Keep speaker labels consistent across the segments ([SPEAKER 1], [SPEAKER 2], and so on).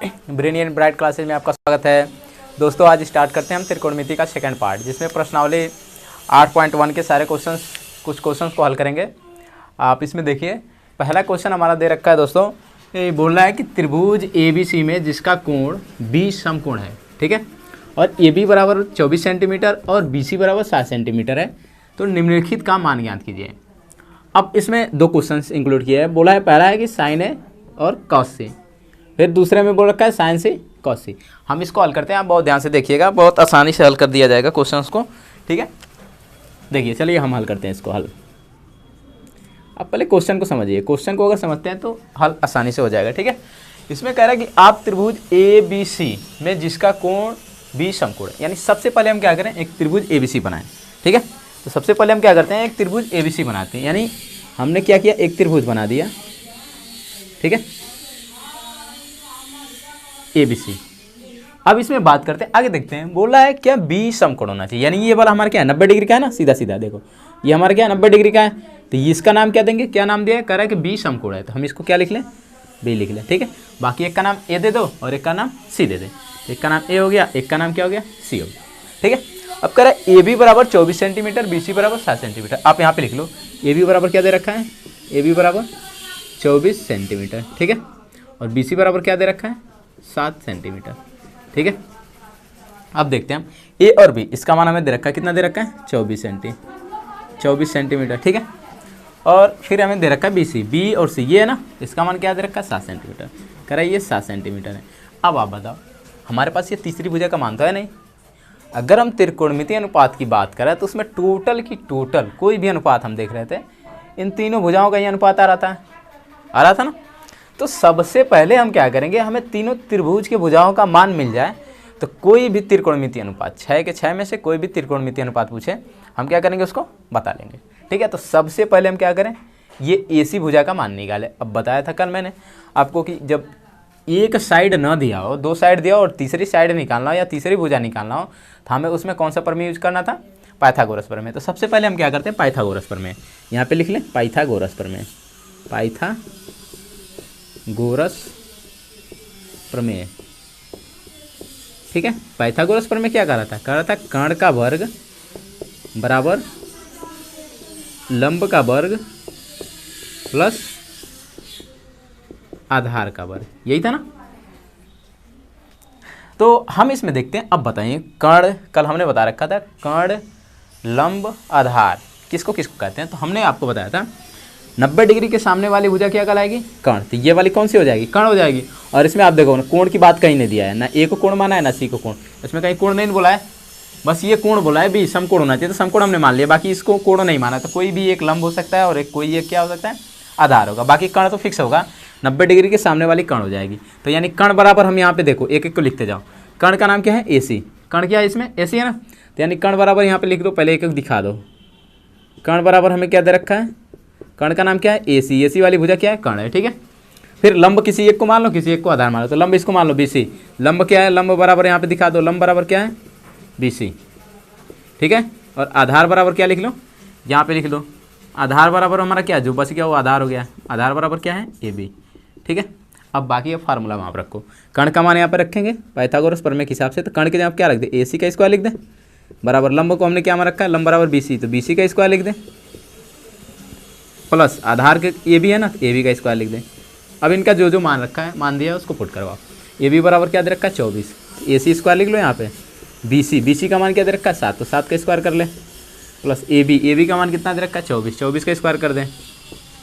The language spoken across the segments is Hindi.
[SPEAKER 1] ब्रिलियंट ब्राइट क्लासेज में आपका स्वागत है। दोस्तों आज स्टार्ट करते हैं हम त्रिकोणमिति का सेकंड पार्ट, जिसमें प्रश्नावली 8.1 के सारे कुछ क्वेश्चंस को हल करेंगे। आप इसमें देखिए, पहला क्वेश्चन हमारा दे रखा है दोस्तों, ये बोल रहा है कि त्रिभुज ABC में जिसका कोण 20 समकोण है, ठीक है, और AB बराबर 24 सेंटीमीटर और BC बराबर 7 सेंटीमीटर है, तो निम्नलिखित का मान ज्ञात कीजिए। अब इसमें दो क्वेश्चंस इंक्लूड किया है। बोला है पहला है कि साइन ए और कॉस सी, फिर दूसरे में बोल रखा है साइन सी कॉस सी। हम इसको हल करते हैं, आप बहुत ध्यान से देखिएगा, बहुत आसानी से हल कर दिया जाएगा क्वेश्चंस को, ठीक है। देखिए चलिए हम हल करते हैं इसको हल। अब पहले क्वेश्चन को समझिए, क्वेश्चन को अगर समझते हैं तो हल आसानी से हो जाएगा, ठीक है। इसमें कह रहा है कि आप त्रिभुज ABC में जिसका कोण 20 समकोण, यानी सबसे पहले हम क्या करें, एक त्रिभुज ABC बनाएं, ठीक है। तो सबसे पहले हम क्या करते हैं, एक त्रिभुज ABC बनाते हैं, यानी हमने क्या किया, एक त्रिभुज बना दिया, ठीक है, ABC। अब इसमें बात करते हैं, आगे देखते हैं। बोला है क्या 20 समकोण होना चाहिए, यानी ये वाला हमारा क्या है 90 डिग्री का है ना, सीधा सीधा देखो ये हमारा क्या है 90 डिग्री का है, तो इसका नाम क्या देंगे, क्या नाम दिया है, कह रहा है कि 20 समकोण है, तो हम इसको क्या लिख लें, B लिख लें, ठीक है। बाकी एक का नाम A दे दो और एक का नाम C दे दे, एक का नाम A हो गया, एक का नाम क्या हो गया, C हो गया, ठीक है। अब कह रहा है AB बराबर 24 सेंटीमीटर, BC बराबर 7 सेंटीमीटर। आप यहाँ पे लिख लो, AB बराबर क्या दे रखा है, AB बराबर 24 सेंटीमीटर, ठीक है, और BC बराबर क्या दे रखा है, 7 सेंटीमीटर, ठीक है। अब देखते हैं हम A और B, इसका मान हमें दे रखा है, कितना दे रखा है, 24 सेंटीमीटर, ठीक है। और फिर हमें दे रखा है BC, B और C ये है ना, इसका मान क्या दे रखा है, 7 सेंटीमीटर, कह रहा है ये 7 सेंटीमीटर है। अब आप बताओ, हमारे पास ये तीसरी भुजा का मान तो है नहीं। अगर हम त्रिकोणमितीय अनुपात की बात करें तो उसमें टोटल की टोटल कोई भी अनुपात हम देख रहे थे, इन तीनों भुजाओं का ही अनुपात आ रहा था ना। तो सबसे पहले हम क्या करेंगे, हमें तीनों त्रिभुज के भुजाओं का मान मिल जाए तो कोई भी त्रिकोणमितीय अनुपात 6 के 6 में से कोई भी त्रिकोणमितीय अनुपात पूछे, हम क्या करेंगे, उसको बता लेंगे, ठीक है। तो सबसे पहले हम क्या करें, ये AC भुजा का मान निकाले। अब बताया था कल मैंने आपको कि जब एक साइड न दिया हो, दो साइड दिया हो और तीसरी साइड निकालना हो या तीसरी भुजा निकालना हो, तो हमें उसमें कौन सा प्रमेय यूज करना था, पाइथागोरस प्रमेय। तो सबसे पहले हम क्या करते हैं, पाइथागोरस प्रमेय, यहाँ पे लिख लें पाइथागोरस प्रमेय, पाइथागोरस प्रमेय, ठीक है। पाइथागोरस प्रमेय क्या कह रहा था, कर्ण का वर्ग बराबर लंब का वर्ग प्लस आधार का वर्ग, यही था ना। तो हम इसमें देखते हैं, अब बताइए कर्ण, कल हमने बता रखा था कर्ण लंब आधार किसको किसको कहते हैं, तो हमने आपको बताया था 90 डिग्री के सामने वाली भुजा क्या कहलाएगी, कर्ण। तो ये वाली कौन सी हो जाएगी, कर्ण हो जाएगी। और इसमें आप देखो ना, कोण की बात कहीं नहीं दिया है, ना A को कोण माना है ना C को कोण, इसमें कहीं कोण नहीं बोला है, बस ये कोण बोला है, B समकोण होना चाहिए, तो समकोण हमने मान लिया, बाकी इसको कोण नहीं माना। तो कोई भी एक लंब हो सकता है और एक कोई एक क्या हो सकता है, आधार होगा, बाकी कर्ण तो फिक्स होगा, 90 डिग्री के सामने वाली कर्ण हो जाएगी। तो यानी कर्ण बराबर हम यहाँ पे देखो एक एक को लिखते जाओ, कर्ण का नाम क्या है, AC, कर्ण क्या है इसमें, AC है ना, तो यानी कर्ण बराबर यहाँ पे लिख दो, पहले एक एक दिखा दो, कर्ण बराबर हमें क्या दे रखा है, कर्ण का नाम क्या है, AC वाली भुजा क्या है, कर्ण है, ठीक है। फिर लंब किसी एक को मान लो, किसी एक को आधार मान लो, तो लंब इसको मान लो BC, लंब क्या है, लंब बराबर यहाँ पे दिखा दो, लंब बराबर क्या है, BC, ठीक है। और आधार बराबर क्या लिख लो, यहाँ पे लिख लो, आधार बराबर हमारा क्या है, जो बस क्या वो आधार हो गया, आधार बराबर क्या है, AB, ठीक है। अब बाकी ये फार्मूला वहाँ पर रखो, कर्ण का मान यहाँ पर रखेंगे पाइथागोरस प्रमेय के हिसाब से, तो कर्ण के जगह क्या रख दे, AC का स्क्वायर लिख दें, बराबर लंब को हमने क्या मान रखा है, लंब बराबर BC, तो BC का स्क्वायर लिख दें, प्लस आधार के AB है ना, तो AB का स्क्वायर लिख दें। अब इनका जो जो मान रखा है, मान दिया है, उसको पुट करवाओ। AB बराबर क्या दे रखा है, 24, AC स्क्वायर लिख लो यहाँ पे, BC का मान क्या दे रखा है, 7, तो 7 का स्क्वायर कर ले, प्लस AB का मान कितना दे रखा है, 24 का स्क्वायर कर दें,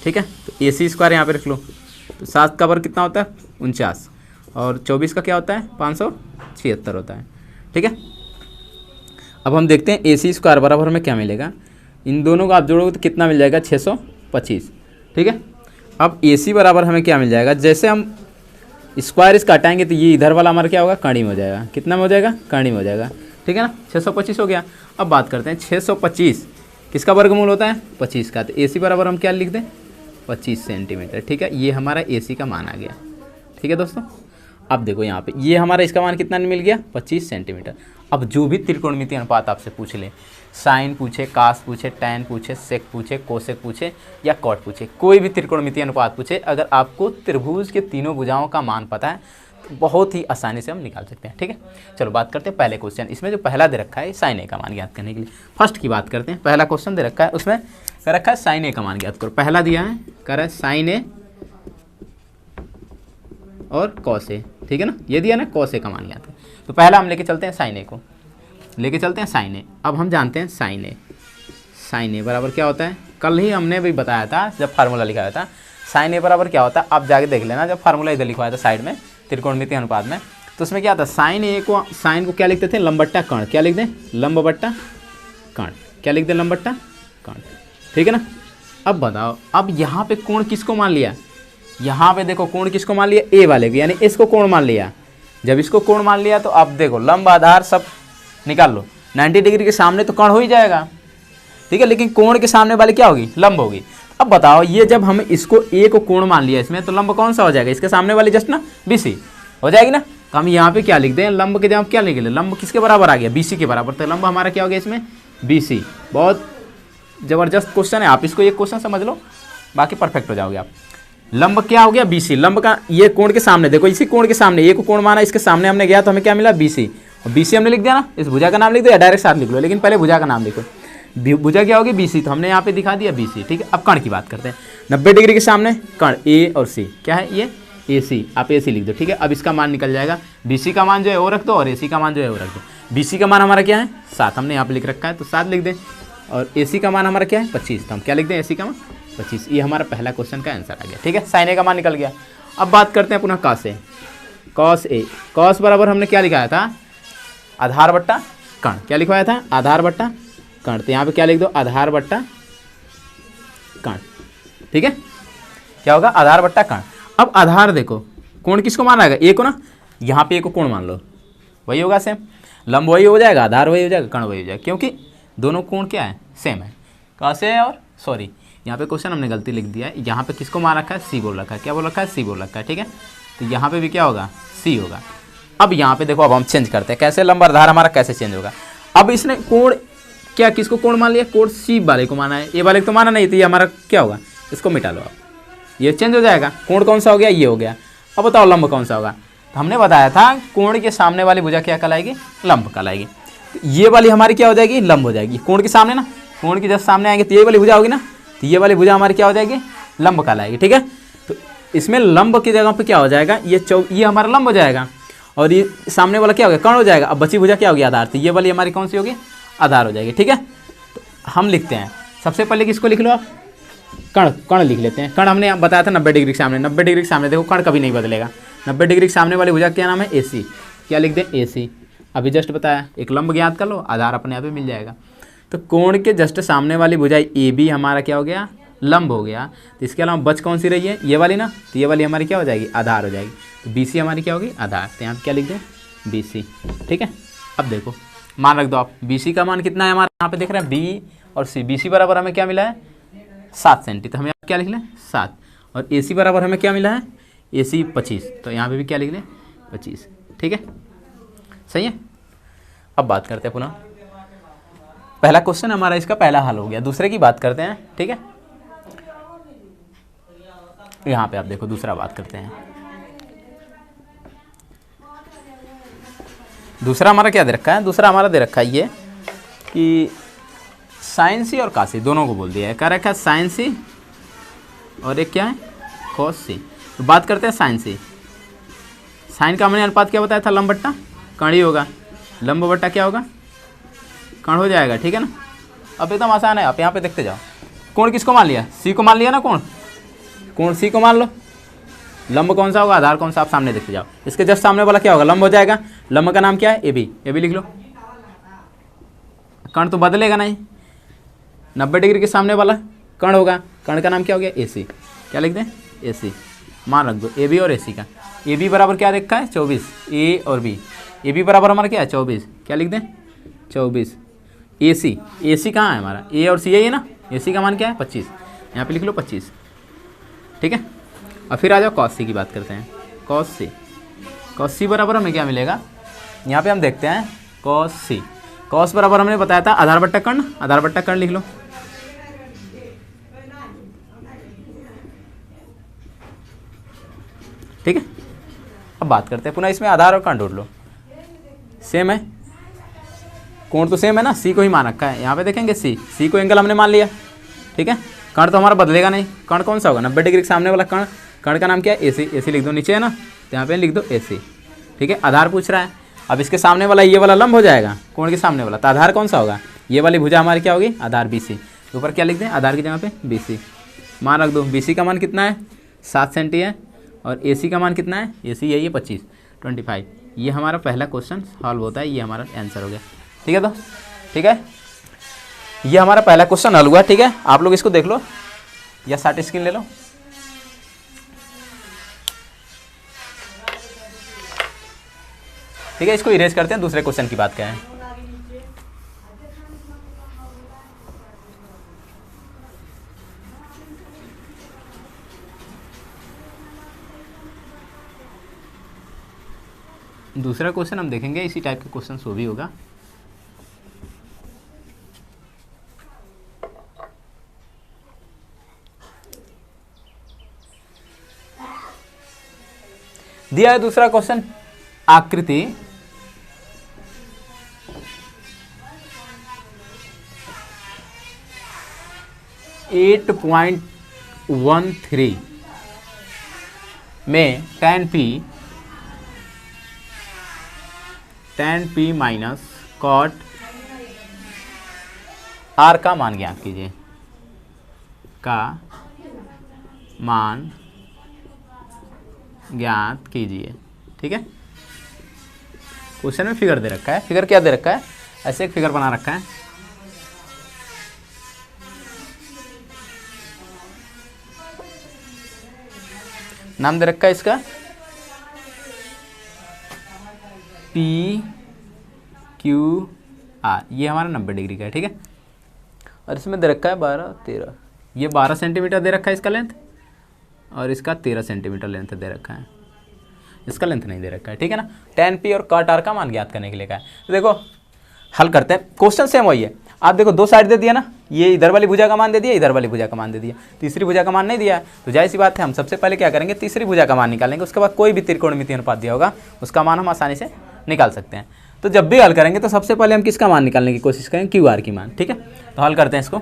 [SPEAKER 1] ठीक है। तो AC स्क्वायर यहाँ पे रख लो, तो 7 का वर्ग कितना होता है, 49, और 24 का क्या होता है, 576 होता है, ठीक है। अब हम देखते हैं AC स्क्वायर बराबर हमें क्या मिलेगा, इन दोनों को आप जोड़ोगे तो कितना मिल जाएगा, 625, ठीक है। अब AC बराबर हमें क्या मिल जाएगा, जैसे हम स्क्वायर इसका हटाएंगे तो ये इधर वाला हमारा क्या होगा, कर्ण में हो जाएगा, कितना में हो जाएगा, कर्ण में हो जाएगा, ठीक है ना, 625 हो गया। अब बात करते हैं 625 किसका वर्गमूल होता है, 25 का, तो AC बराबर हम क्या लिख दें, 25 सेंटीमीटर, ठीक है। ये हमारा AC का मान आ गया, ठीक है दोस्तों। अब देखो यहाँ पे ये हमारा इसका मान कितना मिल गया, 25 सेंटीमीटर। अब जो भी त्रिकोणमितीय अनुपात आपसे पूछ ले, साइन पूछे, कास पूछे, टैन पूछे, सेक पूछे, कोसेक पूछे या कॉट पूछे, कोई भी त्रिकोणमितीय अनुपात पूछे, अगर आपको त्रिभुज के तीनों भुजाओं का मान पता है बहुत ही आसानी से हम निकाल सकते हैं। ठीक है, चलो बात करते हैं पहले क्वेश्चन। इसमें जो पहला दे रखा है साइन ए का मान ज्ञात करने के लिए, फर्स्ट की बात करते हैं। पहला क्वेश्चन दे रखा है, उसमें कह रखा है साइन ए का मान ज्ञात करो। पहला दिया है, कह रहा है साइन ए और कॉस ए, ठीक है ना, ये दिया ना कॉस ए का मान ज्ञात करो। तो पहला हम लेके चलते हैं साइन ए को, लेके चलते हैं साइन ए। अब हम जानते हैं साइन ए, साइन ए बराबर क्या होता है, कल ही हमने भी बताया था जब फार्मूला लिखा था। साइन ए बराबर क्या होता है, आप जाके देख लेना, जब फार्मूला इधर लिखवाया था साइड में त्रिकोणमितीय अनुपात में, तो उसमें क्या था, साइन ए को, साइन को क्या लिखते थे, लंब बट्टा कर्ण, क्या लिख दें, लंब बट्टा कर्ण, क्या लिख दें, लंब बट्टा कर्ण, ठीक है ना। अब बताओ, अब यहाँ पे कोण किसको मान लिया, यहाँ पे देखो कोण किसको मान लिया, ए वाले को, यानी इसको कोण मान लिया। जब इसको कोण मान लिया तो अब देखो लंब आधार सब निकाल लो, 90 डिग्री के सामने तो कर्ण हो ही जाएगा, ठीक है, लेकिन कोण के सामने वाली क्या होगी, लंब होगी। अब बताओ, ये जब हम इसको ए को कोण मान लिया इसमें, तो लंब कौन सा हो जाएगा, इसके सामने वाली जस्ट ना बीसी हो जाएगी ना। तो हम यहाँ पे क्या लिख दें, लंब के जब क्या लिख ले, लंब किसके बराबर आ गया, बीसी के बराबर, तो लंब हमारा क्या हो गया इसमें, बीसी। बहुत जबरदस्त क्वेश्चन है, आप इसको एक क्वेश्चन समझ लो, बाकी परफेक्ट हो जाओगे आप। लंब क्या हो गया, बीसी, लंब का ये कोण के सामने, देखो इसी कोण के सामने ए को कोण माना, इसके सामने हमने गया तो हमें क्या मिला, बीसी, और बीसी हमने लिख दिया ना, इस भुजा का नाम लिख दो या डायरेक्ट साथ लिख लो, लेकिन पहले भुजा का नाम लिखो। भुजा क्या होगी, बीसी, तो हमने यहाँ पे दिखा दिया बीसी, ठीक है। अब कर्ण की बात करते हैं, 90 डिग्री के सामने कर्ण ए और सी, क्या है ये, ए सी, आप ए सी लिख दो, ठीक है। अब इसका मान निकल जाएगा, बीसी का मान जो है वो रख दो और ए सी का मान जो है वो रख दो। बीसी का मान हमारा क्या है 7, हमने यहाँ पे लिख रखा है तो 7 लिख दें, और ए सी का मान हमारा क्या है 25, तो हम क्या लिख दें, ए सी का मान 25। ये हमारा पहला क्वेश्चन का आंसर आ गया, ठीक है, साइन ए का मान निकल गया। अब बात करते हैं पुनः cos A, cos A, cos बराबर हमने क्या लिखाया था, आधार बट्टा कर्ण, क्या लिखवाया था, आधार बट्टा कर्ण, तो यहाँ पे क्या लिख दो, आधार बट्टा कर्ण, ठीक है, क्या होगा, आधार बट्टा कर्ण। अब आधार देखो, कोण किसको मान आएगा, ए को ना, यहाँ पे ए को कोण मान लो, वही होगा सेम, लंब वही हो जाएगा, आधार वही हो जाएगा, कर्ण वही हो जाएगा, क्योंकि दोनों कोण क्या है, सेम है। कैसे है, और सॉरी यहाँ पे क्वेश्चन हमने गलती लिख दिया है, यहाँ पे किसको मान रखा है, सी बोल रखा है, क्या बोल रखा है, सी बोल रखा है, ठीक है, तो यहाँ पे भी क्या होगा, सी होगा। अब यहाँ पे देखो, अब हम चेंज करते हैं, कैसे लंब आधार हमारा कैसे चेंज होगा। अब इसने कोण क्या किसको कोण मान लिया, कोण सी वाले को माना है, ए वाले को तो माना नहीं, तो ये हमारा क्या होगा, इसको मिटा लो आप, ये चेंज हो जाएगा। कोण कौन सा हो गया, ये हो गया। अब बताओ लंब कौन सा होगा, तो हमने बताया था कोण के सामने वाली भुजा क्या कहलाएगी, लंब कहलाएगी। तो ये वाली हमारी क्या हो जाएगी, लंब हो जाएगी, कोण के सामने ना, कोण के जब सामने आएंगे तो ये वाली भुजा होगी ना, तो ये वाली भुजा हमारी क्या हो जाएगी, लंब कहलाएगी, ठीक है। तो इसमें लंब की जगह पे क्या हो जाएगा, ये हमारा लंब हो जाएगा, और ये सामने वाला क्या हो गया, कर्ण हो जाएगा। अब बची भुजा क्या होगी, आधार, तो ये वाली हमारी कौन सी होगी, आधार हो जाएगी, ठीक है। तो हम लिखते हैं, सबसे पहले किसको लिख लो आप, कर्ण, कर्ण लिख लेते हैं। कर्ण हमने बताया था 90 डिग्री के सामने, 90 डिग्री के सामने देखो कर्ण कभी नहीं बदलेगा, 90 डिग्री के सामने वाली भुजा क्या नाम है, ए सी, क्या लिख दें, ए सी। अभी जस्ट बताया, एक लंब ज्ञात कर लो, आधार अपने आप ही मिल जाएगा। तो कोण के जस्ट सामने वाली भुजा ए बी हमारा क्या हो गया, लंब हो गया। तो इसके अलावा बच कौन सी रही है, ये वाली ना, तो ये वाली हमारी क्या हो जाएगी, आधार हो जाएगी। तो बी सी हमारी क्या होगी, आधार, तो यहाँ क्या लिख दें, बी सी, ठीक है। अब देखो मान रख दो आप, बी सी का मान कितना है हमारा, यहाँ पे देख रहे हैं बी और सी, बी सी बराबर हमें क्या मिला है 7 सेंटी, तो हमें क्या लिख लें 7, और ए सी बराबर हमें क्या मिला है, ए सी 25, तो यहाँ पे भी क्या लिख लें 25, ठीक है, सही है। अब बात करते हैं पुनः, पहला क्वेश्चन हमारा इसका पहला हल हो गया, दूसरे की बात करते हैं, ठीक है। यहाँ पे आप देखो दूसरा बात करते हैं, दूसरा हमारा क्या दे रखा है, दूसरा हमारा दे रखा है ये कि साइन सी और कासी दोनों को बोल दिया है, कह रखा है साइन सी और एक क्या है, कॉस सी। तो बात करते हैं साइन सी, साइन का हमने अनुपात क्या बताया था, लंब बट्टा कर्ण ही होगा, लंब बट्टा क्या होगा, कर्ण हो जाएगा, ठीक है ना। अब एकदम आसान है, आप यहाँ पे देखते जाओ, कोण किसको मान लिया, सी को मान लिया ना, कोण सी को मान लो, लंब कौन सा होगा, आधार कौन सा, आप सामने देखते जाओ, इसके जस्ट सामने वाला क्या होगा, लंब हो जाएगा। लंब का नाम क्या है, ए बी, ए बी लिख लो, कर्ण तो बदलेगा नहीं, 90 डिग्री के सामने वाला कर्ण होगा, कर्ण का नाम क्या हो गया, ए सी, क्या लिख दें, ए सी, मान रख दो ए बी और ए सी का, ए बी बराबर क्या देखा है 24, ए और बी, ए बी बराबर हमारा क्या है 24, क्या लिख दें 24, ए सी कहाँ है हमारा, ए और सी है ये ना, ए सी का मान क्या है 25, यहाँ पे लिख लो 25, ठीक है। और फिर आ जाओ कॉस सी की बात करते हैं, कॉस सी बराबर हमें क्या मिलेगा, यहाँ पे हम देखते हैं कॉस सी, कॉस बराबर हमने बताया था आधार बट्टा कर्ण, आधार बट्टा कर्ण लिख लो, ठीक है। अब अब बात करते हैं पुनः इसमें आधार और कर्ण ढूंढ लो। सेम है, कोण तो सेम है ना, सी को ही मान रखा है। यहाँ पे देखेंगे सी को एंगल हमने मान लिया, ठीक है। कर्ण तो हमारा बदलेगा नहीं, कर्ण कौन सा होगा 90 डिग्री के सामने वाला कर्ण, कर्ण का नाम क्या है AC, AC लिख दो नीचे है ना, तो यहाँ पे लिख दो AC, ठीक है। आधार पूछ रहा है, अब इसके सामने वाला ये वाला लंब हो जाएगा कोण के सामने वाला, तो आधार कौन सा होगा, ये वाली भुजा हमारी क्या होगी, आधार BC। ऊपर क्या लिख दें, आधार की जगह पे BC मान रख दो। BC का मान कितना है 7 सेंटी है, और AC का मान कितना है, AC यही है 25। ये हमारा पहला क्वेश्चन सॉल्व होता है, ये हमारा आंसर हो गया, ठीक है। तो ठीक है, ये हमारा पहला क्वेश्चन हल हुआ, ठीक है। आप लोग इसको देख लो या शार्ट स्क्रीन ले लो। ठीक है, इसको इरेज करते हैं, दूसरे क्वेश्चन की बात क्या है। दूसरा क्वेश्चन हम देखेंगे, इसी टाइप के क्वेश्चन वो भी होगा। दिया है दूसरा क्वेश्चन, आकृति (8.13) में tan P minus cot R का मान ज्ञात कीजिए, का मान ज्ञात कीजिए, ठीक है। क्वेश्चन में फिगर दे रखा है, फिगर क्या दे रखा है, ऐसे एक फिगर बना रखा है, नाम दे रखा है इसका PQR, ये हमारा 90 डिग्री का है, ठीक है। और इसमें दे रखा है 12, 13, ये 12 सेंटीमीटर दे रखा है इसका लेंथ, और इसका 13 सेंटीमीटर लेंथ दे रखा है, इसका लेंथ नहीं दे रखा है, ठीक है ना। tan P और cot R का मान ज्ञात करने के लिए कहा है। तो देखो हल करते हैं, क्वेश्चन सेम वही है। आप देखो दो साइड दे दिया ना, ये इधर वाली भुजा का मान दे दिया, इधर वाली भुजा का मान दे दिया, तीसरी भुजा का मान नहीं दिया, तो जाहिर सी बात है हम सबसे पहले क्या करेंगे, तीसरी भुजा का मान निकालेंगे। उसके बाद कोई भी त्रिकोणमितीय अनुपात दिया होगा उसका मान हम आसानी से निकाल सकते हैं। तो जब भी हल करेंगे तो सबसे पहले हम किसका मान निकालने की कोशिश करेंगे, QR की मान, ठीक है। तो हल करते हैं इसको।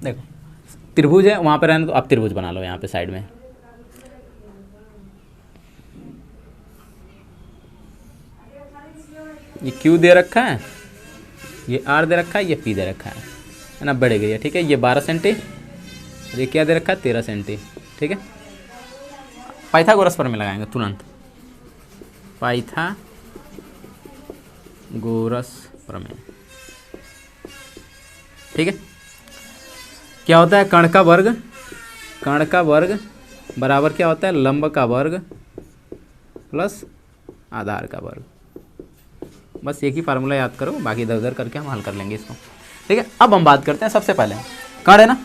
[SPEAKER 1] देखो त्रिभुज है, वहाँ पे रहने तो आप त्रिभुज बना लो यहाँ पे साइड में। ये Q दे रखा है, ये R दे रखा है, ये P दे रखा है 90 डिग्री है, ठीक है। ये 12 सेंटी, ये क्या दे रखा है 13 सेंटी, ठीक है। पाइथागोरस प्रमेय लगाएंगे तुरंत, पाइथागोरस प्रमेय, ठीक है। क्या होता है, कर्ण का वर्ग बराबर क्या होता है, लंब का वर्ग प्लस आधार का वर्ग। बस एक ही फार्मूला याद करो, बाकी इधर उधर करके हम हल कर लेंगे इसको, ठीक है। अब हम बात करते हैं, सबसे पहले कर्ण है ना,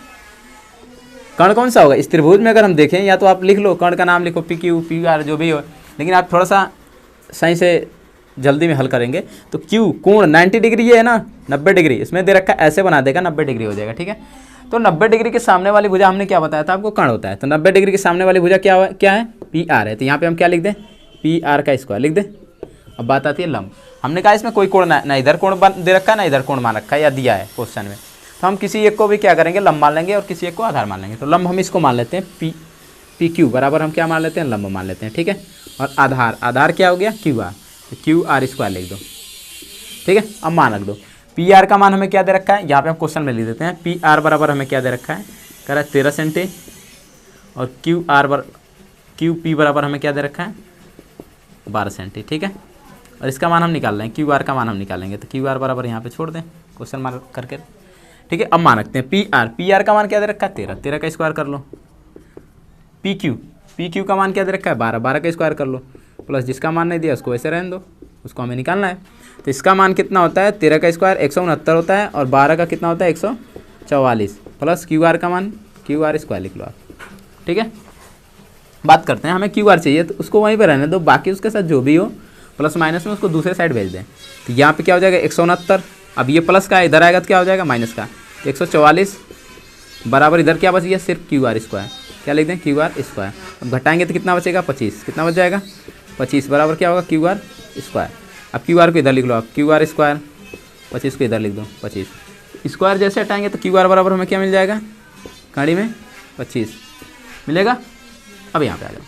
[SPEAKER 1] कर्ण कौन सा होगा इस त्रिभुज में, अगर हम देखें या तो आप लिख लो कर्ण का नाम लिखो PQ PR जो भी हो, लेकिन आप थोड़ा सा सही से जल्दी में हल करेंगे। तो Q कोण 90 डिग्री ये है ना, 90 डिग्री इसमें दे रखा है, ऐसे बना देगा 90 डिग्री हो जाएगा, ठीक है। तो 90 डिग्री के सामने वाली भुजा हमने क्या बताया था आपको, कर्ण होता है। तो 90 डिग्री के सामने वाली भुजा क्या है PR है, तो यहाँ पे हम क्या लिख दें, PR का स्क्वायर लिख दें। अब बात आती है लंब, हमने कहा इसमें कोई कोण ना इधर कोण दे रखा है ना इधर कोण मान रखा है या दिया है क्वेश्चन में, तो हम किसी एक को भी क्या करेंगे, लंब मान लेंगे और किसी एक को आधार मान लेंगे। तो लंब हम इसको मान लेते हैं PQ बराबर हम क्या मान लेते हैं, लंब मान लेते हैं, ठीक है। और आधार क्या हो गया QR, तो QR स्क्वायर लिख दो, ठीक है। अब मान रख दो, PR का मान हमें क्या दे रखा है, यहाँ पे हम क्वेश्चन में लिख देते हैं। PR बराबर हमें क्या दे रखा है, कह रहा है 13 सेंटी, और QP बराबर हमें क्या दे रखा है 12 सेंटी, ठीक है। और इसका मान हम निकाल लें, QR का मान हम निकालेंगे, तो QR बराबर यहाँ पे छोड़ दें क्वेश्चन मार्क करके, ठीक है। अब मान रखते हैं PR का मान क्या दे रखा है 13 का स्क्वायर कर लो। PQ का मान क्या दे रखा है 12 का स्क्वायर कर लो, प्लस जिसका मान नहीं दिया उसको वैसे रहने दो, उसको हमें निकालना है। तो इसका मान कितना होता है, 13 का स्क्वायर 169 होता है, और 12 का कितना होता है 144, प्लस QR का मान QR स्क्वायर लिख लो आप, ठीक है। बात करते हैं, हमें QR चाहिए तो उसको वहीं पर रहने दो, बाकी उसके साथ जो भी हो प्लस माइनस में उसको दूसरे साइड भेज दें। तो यहाँ पे क्या हो जाएगा 169, अब ये प्लस का इधर आएगा तो क्या हो जाएगा माइनस का, 144 बराबर इधर क्या बच गया, सिर्फ क्यू आर स्क्वायर। क्या लिख दें, क्यू आर स्क्वायर। अब घटाएंगे तो कितना बचेगा, 25। कितना बच जाएगा, 25 बराबर क्या होगा, क्यू आर स्क्वायर। अब क्यू आर को इधर लिख लो, आप क्यू आर स्क्वायर, 25 को इधर लिख दो, 25 स्क्वायर जैसे हटाएंगे तो क्यू आर बराबर हमें क्या मिल जाएगा, कड़ी में 25 मिलेगा। अब यहाँ पे आ जाओ,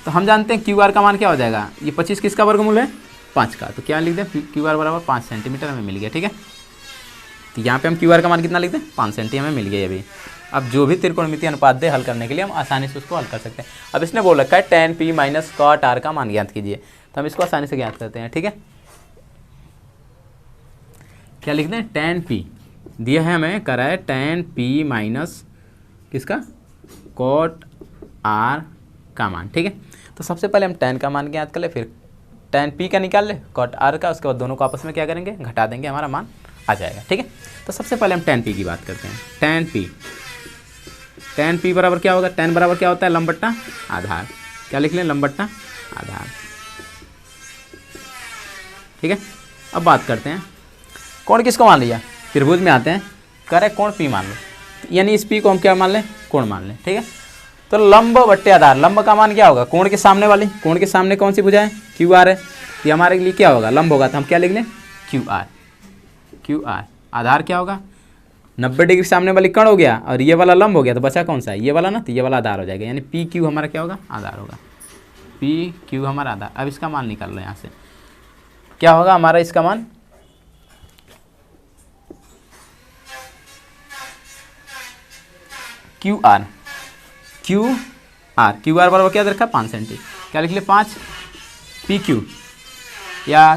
[SPEAKER 1] तो हम जानते हैं क्यू आर का मान क्या हो जाएगा, ये 25 किसका वर्गमूल है, 5 का। तो क्या लिख दें, क्यू आर बराबर 5 सेंटीमीटर हमें मिल गया। ठीक है, तो यहाँ पे हम क्यू आर का मान कितना लिख दें, 5 सेंटी हमें मिल गया अभी। अब जो भी त्रिकोणमितीय अनुपात दे हल करने के लिए हम आसानी से उसको हल कर सकते हैं। अब इसने बोल रखा है tan p minus cot r का मान ज्ञात कीजिए, तो हम इसको आसानी से ज्ञात करते हैं। ठीक है, क्या लिख दें, tan p दिया है हमें, करा है tan p माइनस किसका, cot r का मान। ठीक है, तो सबसे पहले हम tan का मान ज्ञात कर ले, फिर tan p का निकाल ले, cot r का, उसके बाद दोनों को आपस में क्या करेंगे, घटा देंगे, हमारा मान आ जाएगा। ठीक है, तो सबसे पहले हम tan p की बात करते हैं। tan p बराबर क्या होगा, tan बराबर क्या होता है, लंब बट्टा आधार। क्या लिख लें, लंब बट्टा आधार। ठीक है, अब बात करते हैं कोण किसको मान लिया, त्रिभुज में आते हैं, करे कोण p मान लो, यानी इस p को हम क्या मान लें, कोण मान लें। ठीक है, तो लंब बट्टे आधार, लंब का मान क्या होगा, कोण के सामने वाली, कोण के सामने कौन सी भुजा है, क्यू आर है, ये हमारे लिए क्या होगा, लंब होगा, तो हम क्या लिख लें, क्यू आर। आधार क्या होगा, 90 डिग्री सामने वाली कण हो गया, और ये वाला लंब हो गया, तो बचा कौन सा है, ये वाला ना, तो ये वाला आधार हो जाएगा, यानी पी क्यू हमारा क्या होगा, आधार होगा, पी क्यू हमारा आधार। अब इसका मान निकाल लो, यहाँ से क्या होगा हमारा, इसका मान क्यू आर बराबर क्या दे रखा है, 5 सेंटी। क्या लिख ले, 5 पी क्यू, या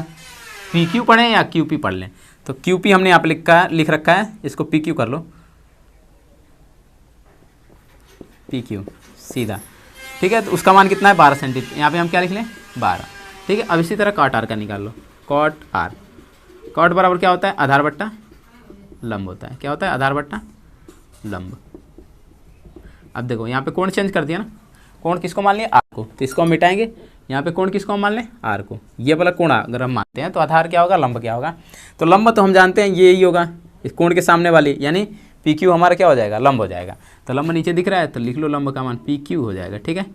[SPEAKER 1] पी क्यू पढ़ें या क्यू पी पढ़ लें, तो क्यू पी हमने यहाँ पे लिख रखा है, इसको पी क्यू कर लो, पी क्यू सीधा। ठीक है, तो उसका मान कितना है, 12 सेंटी, यहाँ पे हम क्या लिख लें, 12। ठीक है, अब इसी तरह cot r का निकाल लो, cot r, cot बराबर क्या होता है, आधार बट्टा लंब होता है। क्या होता है, आधार बट्टा लंब। अब देखो यहाँ पे कोण चेंज कर दिया ना, कोण किसको मान लिया, आर को, तो इसको हम मिटाएंगे, यहाँ पे कोण किसको हम मान लें, आर को। ये वाला कोण अगर हम मानते हैं तो आधार क्या होगा, लंब क्या होगा, तो लंब तो हम जानते हैं ये ही होगा, इस कोण के सामने वाली, यानी पी क्यू हमारा क्या हो जाएगा, लंब हो जाएगा। तो लंब नीचे दिख रहा है, तो लिख लो लंब का मान पी क्यू हो जाएगा। ठीक है,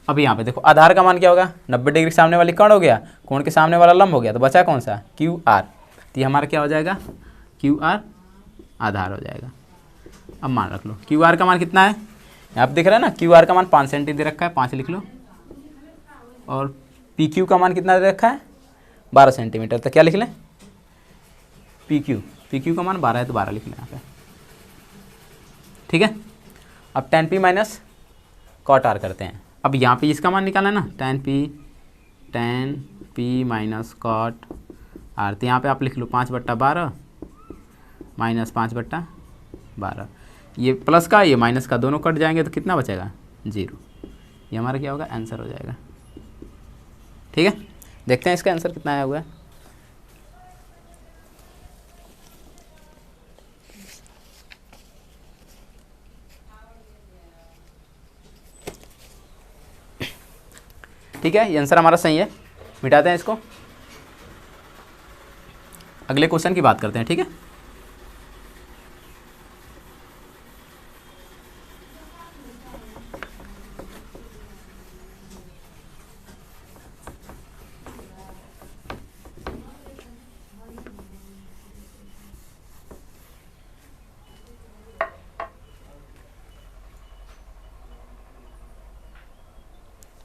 [SPEAKER 1] अब यहाँ पे देखो आधार का मान क्या होगा, 90 डिग्री सामने वाली कण हो गया, कोण के सामने वाला लंब हो गया, तो बचा कौन सा, क्यू आर, तो ये हमारा क्या हो जाएगा, क्यू आर आधार हो जाएगा। अब मान रख लो, क्यू आर का मान कितना है, यहाँ पे दिख रहा है ना, क्यू आर का मान 5 सेंटी दे रखा है, 5 लिख लो, और पी क्यू का मान कितना दे रखा है, 12 सेंटीमीटर। तो क्या लिख लें, पी क्यू का मान 12 है, तो 12 लिख लें यहाँ पे। ठीक है, अब tan p minus cot r करते हैं। अब यहाँ पे इसका मान निकालना है ना, tan p minus cot r, तो यहाँ पे आप लिख लो 5/12 माइनस 5/12, ये प्लस का ये माइनस का दोनों कट जाएंगे, तो कितना बचेगा, 0। ये हमारा क्या होगा, आंसर हो जाएगा। ठीक है, देखते हैं इसका आंसर कितना आया हुआ है। ठीक है, ये आंसर हमारा सही है, मिटाते हैं इसको, अगले क्वेश्चन की बात करते हैं। ठीक है,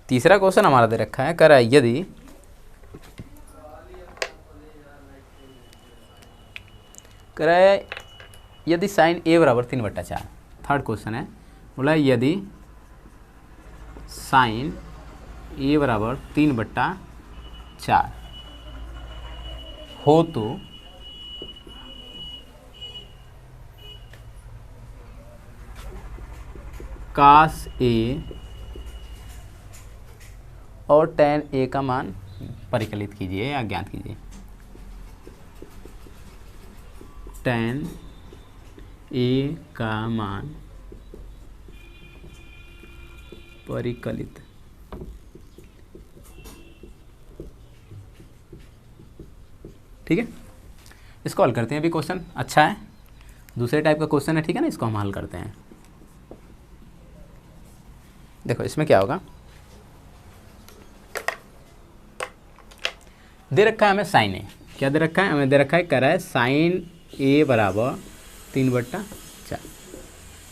[SPEAKER 1] तीसरा क्वेश्चन हमारा दे रखा है, कह रहा है यदि साइन ए बराबर 3/4, थर्ड क्वेश्चन है, बोला यदि साइन ए बराबर 3/4 हो तो कास ए और tan a का मान परिकलित कीजिए या ज्ञात कीजिए। tan a का मान परिकलित ठीक है, इसको हल करते हैं। अभी क्वेश्चन अच्छा है, दूसरे टाइप का क्वेश्चन है, ठीक है ना, इसको हम हल करते हैं। देखो इसमें क्या होगा, दे रखा है हमें साइन ए, क्या दे रखा है हमें, दे रखा है, कह रहा है साइन ए बराबर 3/4,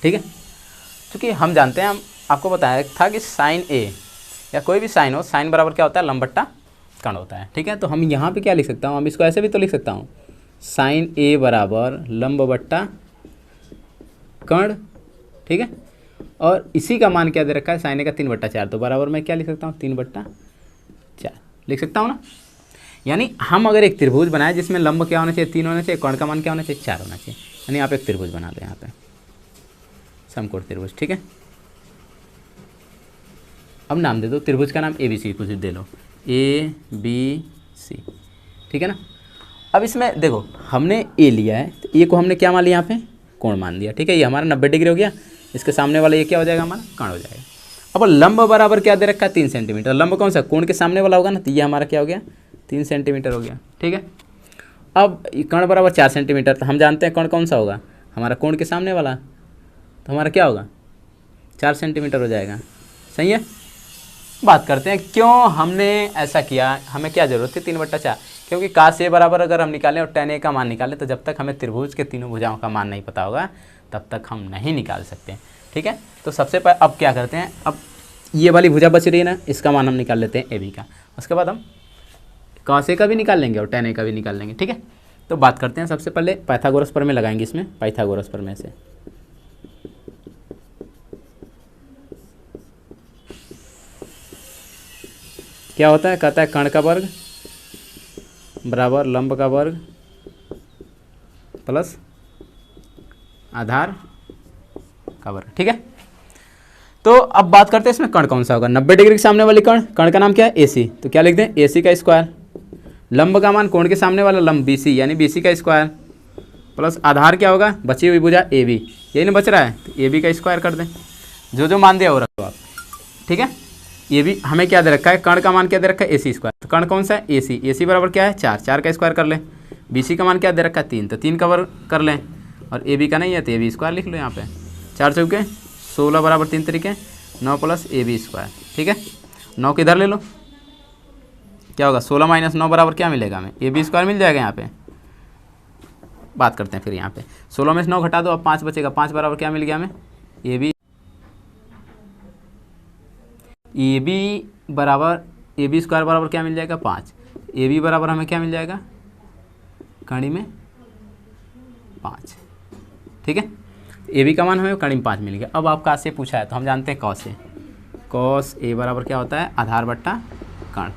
[SPEAKER 1] ठीक है। क्योंकि हम जानते हैं, हम आपको बताया था कि साइन ए या कोई भी साइन हो, साइन बराबर क्या होता है, लंब बट्टा कर्ण होता है, ठीक है। तो हम यहाँ पे क्या लिख सकता हूँ, हम इसको ऐसे भी तो लिख सकता हूँ, साइन ए बराबर लंब बट्टा कर्ण, ठीक है। और इसी का मान क्या दे रखा है, साइन ए का 3/4, तो बराबर मैं क्या लिख सकता हूँ, 3/4 लिख सकता हूँ ना। यानी हम अगर एक त्रिभुज बनाए जिसमें लंब क्या होना चाहिए, 3 होना चाहिए, कर्ण का मान क्या होना चाहिए, 4 होना चाहिए, यानी आप एक त्रिभुज बना लो यहाँ पे, समकोण त्रिभुज, ठीक है। अब नाम दे दो त्रिभुज का नाम ABC कुछ दे लो, ABC, ठीक है ना। अब इसमें देखो हमने ए लिया है, तो ए को हमने क्या मान लिया, यहाँ पे कोण मान दिया, ठीक है। ये हमारा 90 डिग्री हो गया, इसके सामने वाला ये क्या हो जाएगा, हमारा कर्ण हो जाएगा। अब लंब बराबर क्या दे रखा है, 3 सेंटीमीटर, लंब कौन सा, कोण के सामने वाला होगा ना, तो ये हमारा क्या हो गया, 3 सेंटीमीटर हो गया, ठीक है। अब कर्ण बराबर 4 सेंटीमीटर, तो हम जानते हैं कर्ण कौन सा होगा, हमारा कोण के सामने वाला, तो हमारा क्या होगा, 4 सेंटीमीटर हो जाएगा, सही है। बात करते हैं क्यों हमने ऐसा किया, हमें क्या ज़रूरत थी 3/4, क्योंकि cos A बराबर अगर हम निकालें और tan A का मान निकालें, तो जब तक हमें त्रिभुज के तीनों भुजाओं का मान नहीं पता होगा तब तक हम नहीं निकाल सकते, ठीक है। तो सबसे पहले अब क्या करते हैं, अब ये वाली भुजा बच रही है ना, इसका मान हम निकाल लेते हैं AB का, उसके बाद हम cos A का भी निकाल लेंगे और tan A का भी निकाल लेंगे, ठीक है। तो बात करते हैं, सबसे पहले पाइथागोरस प्रमेय लगाएंगे, इसमें पाइथागोरस प्रमेय से क्या होता है, कहता है कर्ण का वर्ग बराबर लंब का वर्ग प्लस आधार का वर्ग, ठीक है। तो अब बात करते हैं इसमें कर्ण कौन सा होगा, 90 डिग्री के सामने वाली कर्ण का नाम क्या है, AC, तो क्या लिख दें, AC का स्क्वायर, लंब का मान कोण के सामने वाला लंब BC यानी BC का स्क्वायर, प्लस आधार क्या होगा, बची हुई भुजा AB, यही ना बच रहा है, तो AB का स्क्वायर कर दें, जो मान दिया वो रखो आप, ठीक है। ये भी हमें क्या दे रखा है, कर्ण का मान क्या दे रखा है, AC स्क्वायर, तो कर्ण कौन सा है, AC बराबर क्या है, 4 का स्क्वायर कर लें, BC का मान क्या दे रखा है, 3, तो 3 का वर्ग कर लें, और AB का नहीं है तो AB स्क्वायर लिख लो यहाँ पे, 4 चौके 16 बराबर 3 तरीके 9 प्लस AB स्क्वायर, ठीक है। 9 किधर ले लो, क्या होगा, 16 - 9 बराबर क्या मिलेगा हमें, AB स्क्वायर मिल जाएगा यहाँ पे। बात करते हैं फिर यहाँ पे 16 में से 9 घटा दो, अब 5 बचेगा, 5 बराबर क्या मिल गया हमें, AB बराबर AB स्क्वायर बराबर क्या मिल जाएगा, 5, AB बराबर हमें क्या मिल जाएगा, कड़ी में 5, ठीक है। AB का मान हमें कड़ी में 5 मिल गया। अब आपका से पूछा है तो हम जानते हैं cos A बराबर क्या होता है, आधार बट्टा कर्ण,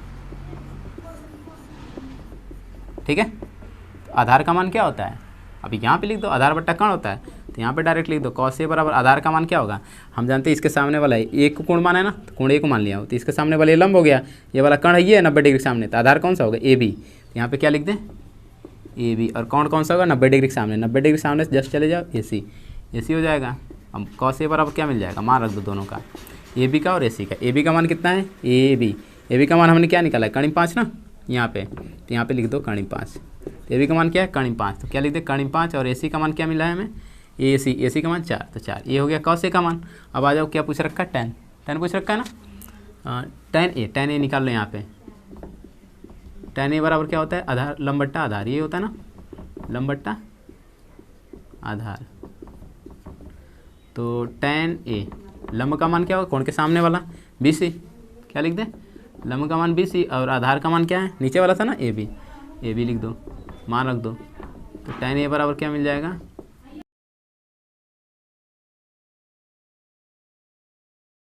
[SPEAKER 1] ठीक है। तो आधार का मान क्या होता है, अभी यहाँ पे लिख दो, आधार बट्टा कर्ण होता है, तो यहाँ पे डायरेक्ट लिख दो cos A बराबर आधार का मान क्या होगा, हम जानते हैं इसके सामने वाला है, एक को कोण मान है ना, तो कोण A को मान लिया हो, तो इसके सामने वाला ये लंब हो गया, ये वाला कर्ण है ये 90 डिग्री के सामने, तो आधार कौन सा होगा, AB, तो यहाँ पे क्या लिख दें, AB, और कौन सा होगा, 90 डिग्री के सामने, 90 डिग्री के सामने से जस्ट चले जाओ AC हो जाएगा। अब cos A बराबर क्या मिल जाएगा, मान रख दो दोनों का, AB का और AC का। AB का मान कितना है, AB का मान हमने क्या निकाला है, कड़ी 5 ना यहाँ पे, तो यहाँ पे लिख दो कड़ी 5, तो AB का मान क्या है, कड़ी 5, तो क्या लिख दे, कड़ी 5, और AC का मान क्या मिला है हमें, AC का मान 4, तो 4, ये हो गया cos A का मान। अब आ जाओ क्या पूछ रखा है, tan पूछ रखा है ना, tan A निकाल लो यहाँ पे, tan A बराबर क्या होता है, आधार लंब बट्टा आधार, ये होता है ना, लंब बट्टा आधार, तो tan A, लंब का मान क्या होगा, कोण के सामने वाला BC, क्या लिख दें, लंब का मान BC, और आधार का मान क्या है, नीचे वाला था ना AB लिख दो, मान रख दो, तो tan A बराबर क्या मिल जाएगा,